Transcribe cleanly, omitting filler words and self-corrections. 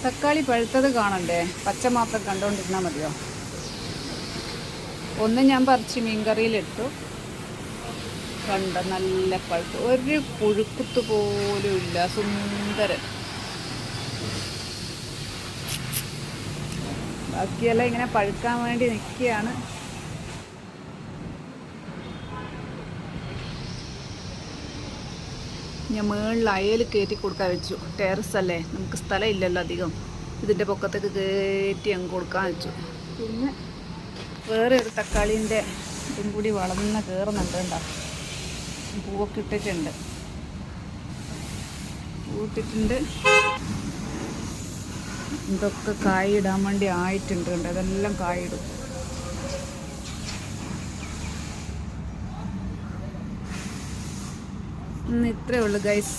തക്കാളി പഴുത്തത് കാണണ്ടേ? പച്ച മാത്രം കണ്ടുകൊണ്ടിരുന്നാൽ മതിയോ? ഒന്ന് ഞാൻ പറിച്ച് മീൻകറിയിലിട്ടു. കണ്ട നല്ല പഴുത്ത്, ഒരു പുഴുക്കുത്ത് പോലും ഇല്ല, സുന്ദരൻ. ബാക്കിയെല്ലാം ഇങ്ങനെ പഴുക്കാൻ വേണ്ടി നിൽക്കുകയാണ്. ഞാൻ മുകളിൽ അയൽ കയറ്റി കൊടുക്കാൻ വെച്ചു. ടെറസ് അല്ലേ, നമുക്ക് സ്ഥലം ഇല്ലല്ലോ അധികം. ഇതിൻ്റെ പൊക്കത്തേക്ക് കയറ്റി അങ്ങ് കൊടുക്കാൻ വെച്ചു. പിന്നെ വേറെ ഒരു തക്കാളീൻ്റെ ഇതും കൂടി വളർന്ന് കയറുന്നുണ്ട്. കേട്ടോ, പൂവൊക്കെ ഇട്ടിട്ടുണ്ട്. പൂവിട്ടിട്ടുണ്ട്. ഇതൊക്കെ കായിടാൻ വേണ്ടി ആയിട്ടുണ്ട്. കണ്ടോ, അതെല്ലാം കായിടും. ഇന്ന് ഇത്രയേ ഉള്ളൂ ഗൈസ്.